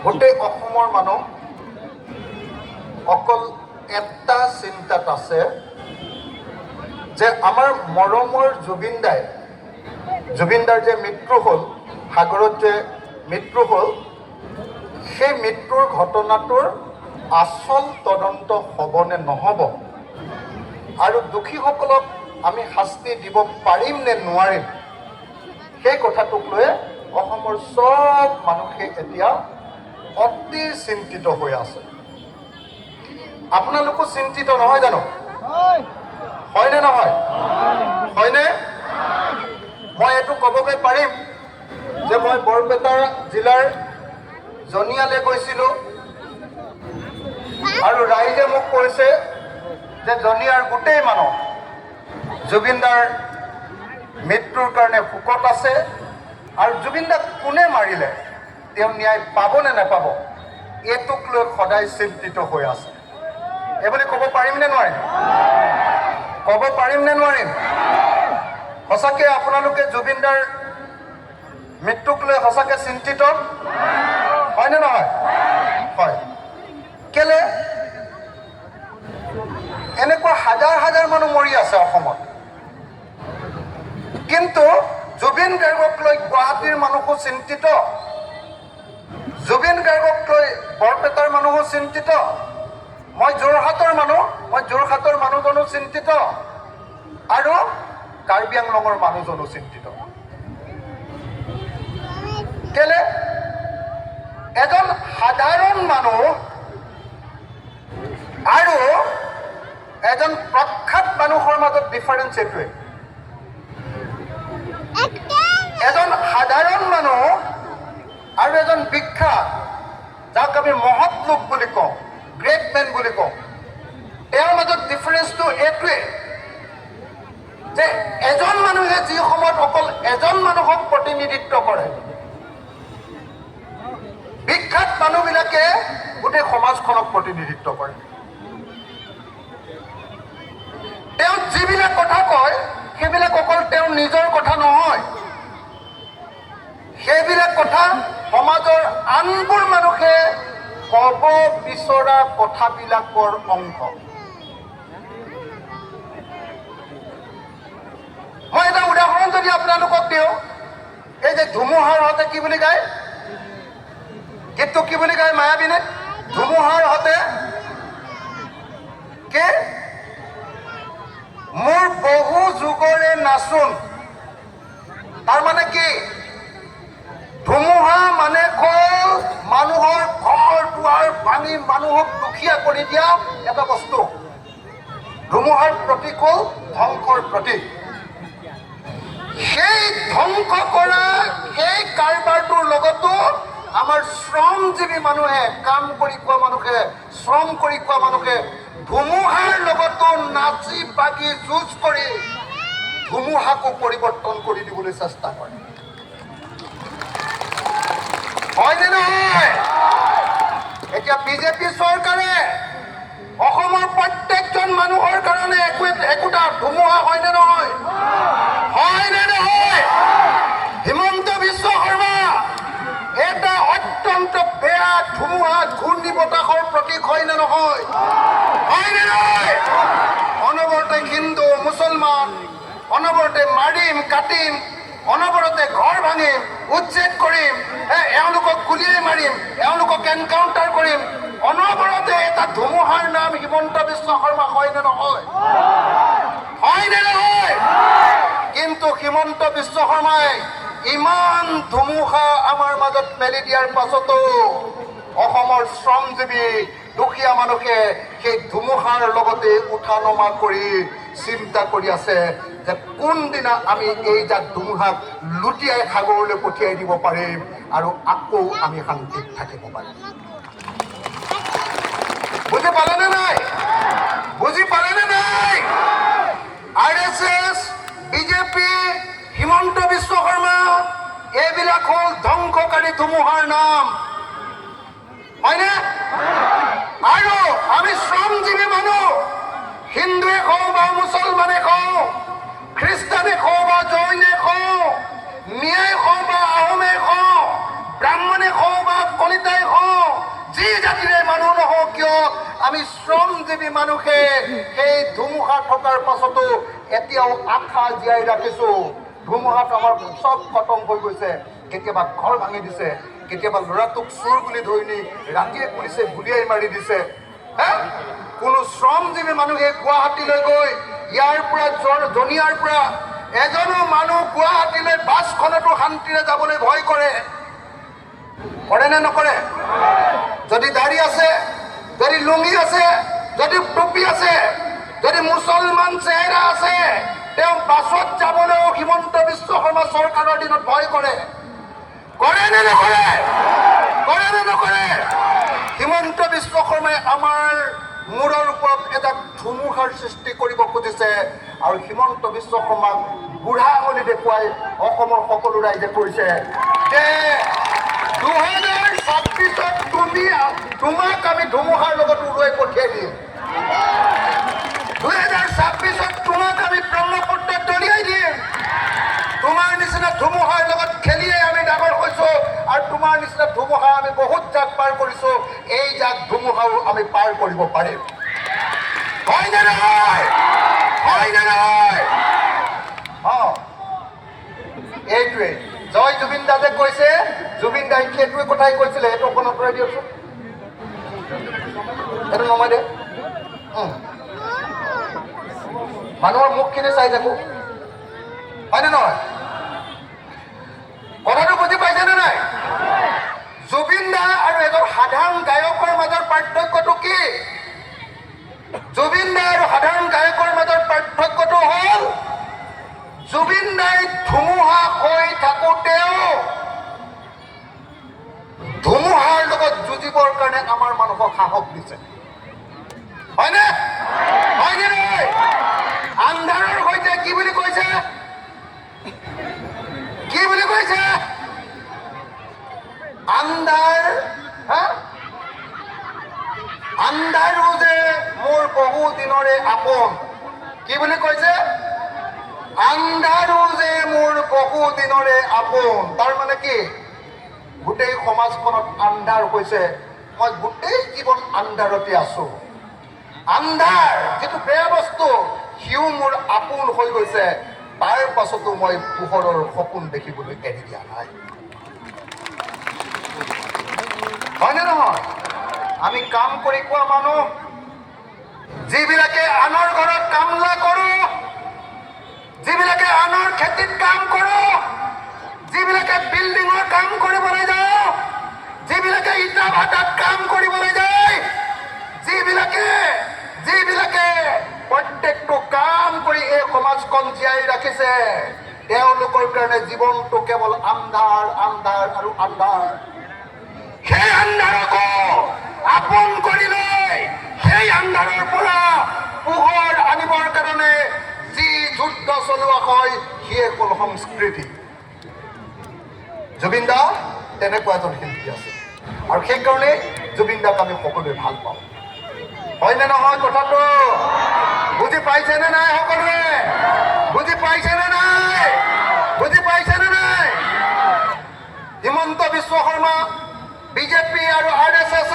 গোটেই অসমৰ মানুহ অকল এটা চিন্তাত আছে যে আমাৰ মৰমৰ জুবিনদাৰ যে মৃত্যু হ'ল, সাগৰত যে মৃত্যু হ'ল, সেই মৃত্যুৰ ঘটনাটোৰ আচল তদন্ত হ'বনে নহ'ব আৰু দোষীসকলক আমি শাস্তি দিব পাৰিম নে নোৱাৰিম, সেই কথাটোক লৈ অসমৰ সব মানুহে এতিয়া অতি চিন্তিত হৈ আছে। আপোনালোকো চিন্তিত নহয় জানো? হয়নে নহয়? হয়নে? মই এইটো ক'বগৈ পাৰিম যে মই বৰপেটা জিলাৰ জনিয়ালে গৈছিলোঁ আৰু ৰাইজে মোক কৈছে যে জনিয়াৰ গোটেই মানুহ জুবিনদাৰ মৃত্যুৰ কাৰণে শোকত আছে আৰু জুবিনদাক কোনে মাৰিলে, তেওঁ ন্যায় পাবনে নাপাব, এইটোক লৈ সদায় চিন্তিত হৈ আছে। এইবুলি ক'ব পাৰিম নে নোৱাৰিম? ক'ব পাৰিম নে নোৱাৰিম? সঁচাকৈ আপোনালোকে জুবিনদাৰ মৃত্যুক লৈ সঁচাকৈ চিন্তিত হয়নে নহয়? হয়। কেলে এনেকুৱা হাজাৰ হাজাৰ মানুহ মৰি আছে অসমত, কিন্তু জুবিন গাৰ্গক লৈ গুৱাহাটীৰ মানুহো চিন্তিত, জুবিন গাৰ্গক লৈ বৰপেটাৰ মানুহো চিন্তিত, মই যোৰহাটৰ মানুহজনো চিন্তিত আৰু কাৰ্বি আংলঙৰ মানুহজনো চিন্তিত। কেলে এজন সাধাৰণ মানুহ আৰু এজন প্ৰখ্যাত মানুহৰ মাজত ডিফাৰেঞ্চ এইটোৱে। এজন সাধাৰণ মানুহ আৰু এজন বিখ্যাত, যাক আমি মহৎ লোক বুলি কওঁ, গ্ৰেট মেন বুলি কওঁ, তেওঁৰ মাজত ডিফাৰেঞ্চটো এইটোৱে যে এজন মানুহে যি সময়ত অকল এজন মানুহক প্ৰতিনিধিত্ব কৰে, বিখ্যাত মানুহবিলাকে গোটেই সমাজখনক প্ৰতিনিধিত্ব কৰে। তেওঁ যিবিলাক কথা কয় সেইবিলাক অকল তেওঁৰ নিজৰ কথা নহয়, সেইবিলাক কথা সমাজৰ আনবোৰ মানুহে ক'ব বিচৰা কথাবিলাকৰ অংশ। মই এটা উদাহৰণ যদি আপোনালোকক দিওঁ, এই যে ধুমুহাৰ হতে কি বুলি গায়, গীতটো কি বুলি গায় মায়াবিনে? ধুমুহাৰ হতে কি মোৰ বহু যুগৰে নাচোন। তাৰমানে কি? ধুমুহা মানে হ'ল মানুহৰ ঘৰ দুৱাৰ ভাঙি মানুহক দুখীয়া কৰি দিয়া এটা বস্তু। ধুমুহাৰ প্ৰতীক হ'ল ধ্বংসৰ প্ৰতীক। সেই ধ্বংস কৰা সেই কাৰবাৰটোৰ লগতো আমাৰ শ্ৰমজীৱী মানুহে, কাম কৰি খোৱা মানুহে, শ্ৰম কৰি খোৱা মানুহে ধুমুহাৰ লগতো নাচি বাগি যুঁজ কৰি ধুমুহাকো পৰিৱৰ্তন কৰি দিবলৈ চেষ্টা কৰে। হয়নে নহয়? এতিয়া বিজেপি চৰকাৰে অসমৰ প্ৰত্যেকজন মানুহৰ কাৰণে একোটা ধুমুহা হয়নে নহয়? হয়নে নহয়? হিমন্ত বিশ্ব শৰ্মা এটা অত্যন্ত বেয়া ধুমুহা, ঘূৰ্ণী বতাহৰ প্ৰতীক হয়নে নহয়? হয়নে নহয়? অনবৰতে হিন্দু মুছলমান, অনবৰতে মাৰিম কাটিম, অনবৰতে ঘৰ ভাঙিম, উচ্ছেদ কৰিম, এওঁলোকক গুলিয়াই মাৰিম, এওঁলোকক এনকাউণ্টাৰ কৰিম, অনবৰতে এটা ধুমুহাৰ নাম হিমন্ত বিশ্ব শৰ্মা হয়নে নহয়? হয়নে নহয়? কিন্তু হিমন্ত বিশ্ব শৰ্মাই ইমান ধুমুহা আমাৰ মাজত মেলি দিয়াৰ পাছতো অসমৰ শ্ৰমজীৱী দুখীয়া মানুহে সেই ধুমুহাৰ লগতে উঠা নমা কৰি চিন্তা কৰি আছে যে কোনদিনা আমি এই জাক ধুমুহাক লুটিয়াই সাগৰলৈ পঠিয়াই দিব পাৰিম আৰু আকৌ আমি শান্তিত থাকিব পাৰিম। বুজি পালেনে নাই? বুজি পালেনে নাই? RSS, বিজেপি, হিমন্ত বিশ্ব শৰ্মা, এইবিলাক হ'ল ধ্বংসকাৰী ধুমুহাৰ নাম। হয়নে? আৰু আমি শ্ৰমজীৱী মানুহ, হিন্দুৱে কওঁ বা মুছলমানে কওঁ, খ্ৰীষ্টানে কওঁ বা জৈনে কওঁ, মিয়াই কওঁ বা আহোমে কওঁ, ব্ৰাহ্মণে কওঁ বা কলিতাই কওঁ, কিয় আমি শ্ৰমজীৱী মানুহে সেই ধুমুহা থকাৰ পাছতো এতিয়াও আশা জীয়াই ৰাখিছো। ধুমুহাত আমাৰ চব খতম হৈ গৈছে। কেতিয়াবা ঘৰ ভাঙি দিছে, কেতিয়াবা ল'ৰাটোক চোৰ বুলি ধৰি নি ৰাতিয়ে পুলিচে গুলিয়াই মাৰি দিছে। কোনো শ্ৰমজীৱী মানুহে গুৱাহাটীলৈ গৈ ইয়াৰ পৰা জনিয়াৰ পৰা এজনো মানুহ গুৱাহাটীলৈ বাছখনতো শান্তিৰে যাবলৈ ভয় কৰে। কৰে নে নকৰে? যদি দাড়ি আছে, যদি লুঙি আছে, যদি টুপি আছে, যদি মুছলমান চেহেৰা আছে, তেওঁ বাছত যাবলৈও হিমন্ত বিশ্ব শৰ্মা চৰকাৰৰ দিনত ভয় কৰে। কৰে নে নকৰে? কৰে নে নকৰে? হিমন্ত বিশ্ব শৰ্মাই আমাৰ মূৰৰ ওপৰত এটা ধুমুহাৰ সৃষ্টি কৰিব খুজিছে আৰু হিমন্ত বিশ্ব শৰ্মাক বুঢ়া আঙুলি দেখুৱাই অসমৰ সকলো ৰাইজে কৈছে যে 2026ত তোমাক আমি ধুমুহাৰ লগত উৰুৱাই পঠিয়াই দিম। 2026ত তোমাক আমি ব্ৰহ্মপুত্ৰত দলিয়াই দিম। তোমাৰ নিচিনা ধুমুহাৰ লগত খেলিয়ে আমি ডাঙৰ হৈছো আৰু তোমাৰ নিচিনা ধুমুহা আমি বহুত জাক পাৰ কৰিছো। এই জাক ধুমুহাও আমি পাৰ কৰিব পাৰিম। হয় নে নহয়? হয় নে নহয়? এইটোৱে জয় জুবিন দাদে কৈছে, জুবিন দাই সেইটোৱে কথাই কৈছিলে। সেইটো অকণ আঁতৰাই দিয়কচোন, সেইটো নমাই দে। মানুহৰ মুখখিনি চাই থাকো, হয়নে নহয়? কথাটো বুজি পাইছেনে নাই? জুবিন দা আৰু এজন সাধাৰণ গায়কৰ মাজৰ পাৰ্থক্যটো কি? জুবিন দা আৰু সাধাৰণ গায়কৰ মাজৰ পাৰ্থক্যটো হ'ল জুবিন দাই ধুমুহা হৈ থাকোঁতেও ধুমুহাৰ লগত যুঁজিবৰ কাৰণে আমাৰ মানুহক সাহস দিছে। হয়নে? হয়নে নহয়? আন্ধাৰৰ সৈতে কি বুলি কৈছে? কি বুলি কৈছে? আন্ধাৰো যে মোৰ বহু দিনৰে আপোন। কি বুলি কৈছে? আন্ধাৰো যে মোৰ বহু দিনৰে আপোন। তাৰ মানে কি? গোটেই সমাজখনত আন্ধাৰ হৈছে, মই গোটেই জীৱন আন্ধাৰতে আছো। আন্ধাৰ যিটো বেয়া বস্তু, সিও মোৰ আপোন হৈ গৈছে। তাৰ পাছতো মই পোহৰৰ সপোন দেখিবলৈ এৰি দিয়া নাই। হয়নে নহয়? আমি কাম কৰি খোৱা মানুহ, যিবিলাকে আনৰ ঘৰত কামলা কৰো, যিবিলাকে আনৰ খেতিত কাম কৰো, যিবিলাকে বিল্ডিঙৰ কাম কৰিবলৈ যাওঁ, যিবিলাকে ইটা ভাটাত কাম কৰিবলৈ যায়, যিবিলাকে প্ৰত্যেকটো কাম কৰি এই সমাজখন জীয়াই ৰাখিছে, তেওঁলোকৰ কাৰণে জীৱনটো কেৱল আন্ধাৰ আন্ধাৰ আৰু আন্ধাৰ। সেই আন্ধাৰকো আপোন কৰি লৈ সেই আন্ধাৰৰ পৰা পোহৰ আনিবৰ কাৰণে যি যুদ্ধ চলোৱা হয়, সিয়ে হ'ল সংস্কৃতি। জুবিন দা তেনেকুৱা এজন শিল্পী আছে আৰু সেইকাৰণে জুবিন দাক আমি সকলোৱে ভাল পাওঁ। হয়নে নহয় কথাটো? বুজি পাইছেনে নাই সকলোৱে? বুজি পাইছেনে নাই? বুজি পাইছেনে নাই? হিমন্ত বিশ্ব শৰ্মা, বিজেপি আৰু RSS